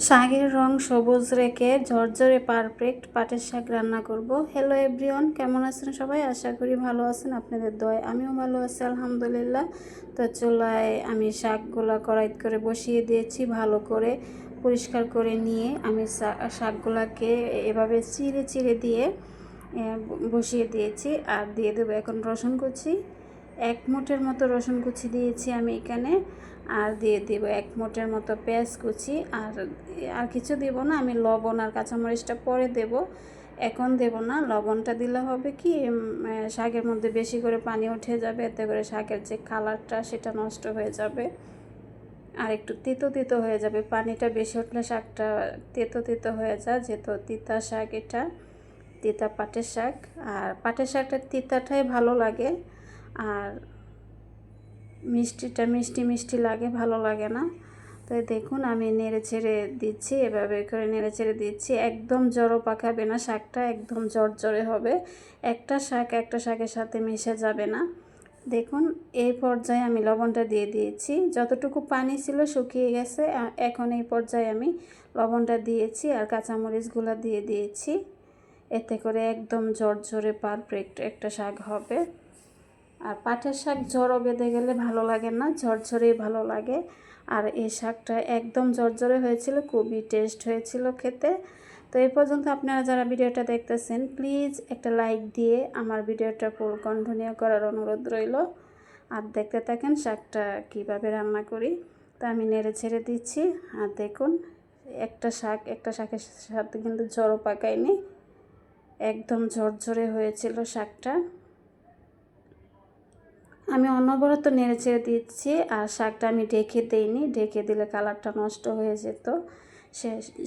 শাকের রং সবুজ রেখে ঝরঝরে পারফেক্ট পাটের শাক রান্না করব। হ্যালো এভরিওয়ান, কেমন আছেন সবাই? আশা করি ভালো আছেন, আপনাদের দয়ায় আমিও ভালো আছি আলহামদুলিল্লাহ। তো চুলায় আমি শাকগুলো কড়াই করে বসিয়ে দিয়েছি। ভালো করে পরিষ্কার করে নিয়ে আমি শাকগুলোকে এভাবে চিড়ে চিড়ে দিয়ে বসিয়ে দিয়েছি। আর দিয়ে দেবো এখন রসুন কুচি। 1 মুঠের মতো রসুন কুচি দিয়েছি আমি এখানে। আর দিয়ে দিব 1 মুঠের মতো পেঁয়াজ কুচি। আর কিছু দেব না, আমি লবণ আর কাঁচামরিচটা পরে দেব, এখন দেব না। লবণটা দিলে হবে কি, শাকের মধ্যে বেশি করে পানি উঠে যাবে, এতে করে শাকের যে কালারটা সেটা নষ্ট হয়ে যাবে আর একটু তিতো তিতো হয়ে যাবে। পানিটা বেশি উঠলে শাকটা তিতো তিতো হয়ে যায়, যেহেতু তিতা শাক, এটা তিতা পাটের শাক। আর পাটের শাকটা তিতাটাই ভালো লাগে, আর মিষ্টিটা মিষ্টি মিষ্টি লাগে, ভালো লাগে না। তো দেখুন আমি নেড়ে ছেড়ে দিচ্ছি, এভাবে করে নেড়ে ছেড়ে দিচ্ছি। একদম জড়ো পাকাবে না শাকটা, একদম জড়জড়ে হবে। একটা শাক একটা শাকের সাথে মিশে যাবে না। দেখুন এই পর্যায়ে আমি লবণটা দিয়ে দিয়েছি, যতটুকু পানি ছিল শুকিয়ে গেছে। এখন এই পর্যায়ে আমি লবণটা দিয়েছি আর কাঁচামরিচগুলো দিয়ে দিয়েছি। এতে করে একদম ঝরঝরে পারফেক্ট একটা শাক হবে। আর পাটের শাক জড়ো বেঁধে গেলে ভালো লাগে না, ঝরঝরেই ভালো লাগে। আর এই শাকটা একদম ঝরঝরে হয়েছিল, খুবই টেস্ট হয়েছিল খেতে। তো এই পর্যন্ত আপনারা যারা ভিডিওটা দেখতেছেন, প্লিজ একটা লাইক দিয়ে আমার ভিডিওটা ফুল কন্টিনিউ করার অনুরোধ রইল। আর দেখতে থাকেন শাকটা কিভাবে রান্না করি। তো আমি নেড়ে ছেড়ে দিচ্ছি। আর দেখুন একটা শাকের সাথে কিন্তু জড়ো পাকায়নি, একদম ঝরঝরে হয়েছিল শাকটা। আমি অনবরত নেড়ে চেড়ে দিচ্ছি। আর শাকটা আমি ঢেকে দিইনি, ঢেকে দিলে কালারটা নষ্ট হয়ে যেত,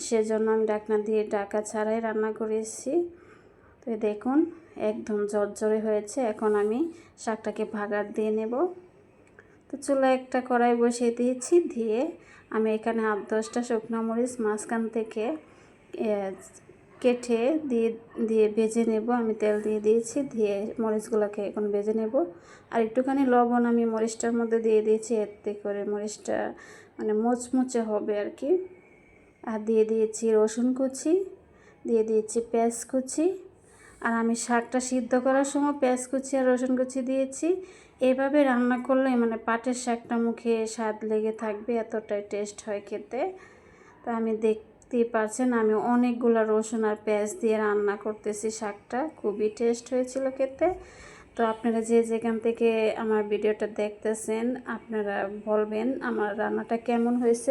সেজন্য আমি ঢাকনা দিয়ে ঢাকা ছাড়াই রান্না করেছি। তো দেখুন একদম ঝরঝরে হয়েছে। এখন আমি শাকটাকে ভাগার দিয়ে নেব। তো চুলায় একটা কড়াই বসিয়ে দিয়েছি, দিয়ে আমি এখানে 8-10টা শুকনো মরিচ মাঝখান থেকে কেটে দিয়ে ভেজে নেব। আমি তেল দিয়ে দিয়েছি, দিয়ে মরিচগুলোকে এখন ভেজে নেব। আর একটুখানি লবণ আমি মরিচটার মধ্যে দিয়ে দিয়েছি, এতে করে মরিচটা মানে মুচমুচে হবে আর কি। আর দিয়ে দিয়েছি রসুন কুচি, দিয়ে দিয়েছি পেঁয়াজ কুচি। আর আমি শাকটা সিদ্ধ করার সময় পেঁয়াজ কুচি আর রসুন কুচি দিয়েছি। এভাবে রান্না করলে মানে পাটের শাকটা মুখে স্বাদ লেগে থাকবে, এতটাই টেস্ট হয় খেতে। তো আমি দেখতেই পাচ্ছেন আমি অনেকগুলো রসুন আর পেঁয়াজ দিয়ে রান্না করতেছি শাকটা, খুবই টেস্ট হয়েছিল খেতে। তো আপনারা যে যেখান থেকে আমার ভিডিওটা দেখতেছেন, আপনারা বলবেন আমার রান্নাটা কেমন হয়েছে।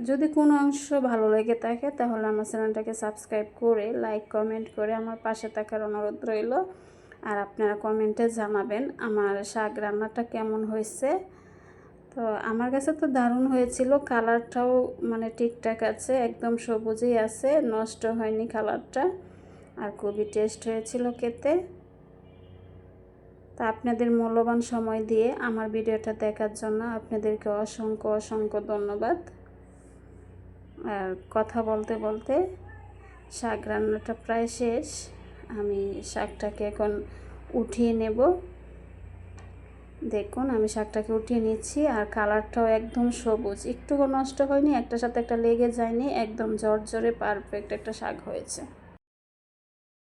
যদি কোনো অংশ ভালো লেগে থাকে তাহলে আমার চ্যানেলটাকে সাবস্ক্রাইব করে লাইক কমেন্ট করে আমার পাশে থাকার অনুরোধ রইল। আর আপনারা কমেন্টে জানাবেন আমার শাক রান্নাটা কেমন হয়েছে। তো আমার কাছে তো দারুণ হয়েছিল, কালারটাও মানে ঠিকঠাক আছে, একদম সবুজই আছে, নষ্ট হয়নি কালারটা। আর খুবই টেস্ট হয়েছিল খেতে। তা আপনাদের মূল্যবান সময় দিয়ে আমার ভিডিওটা দেখার জন্য আপনাদেরকে অসংখ্য অসংখ্য ধন্যবাদ। আর কথা বলতে বলতে শাক রান্নাটা প্রায় শেষ। আমি শাকটাকে এখন উঠিয়ে নেব। দেখুন আমি শাকটাকে উঠিয়ে নিচ্ছি। আর কালারটাও একদম সবুজ, একটুও নষ্ট হয়নি, একটার সাথে একটা লেগে যায়নি, একদম ঝরঝরে পারফেক্ট একটা শাক হয়েছে।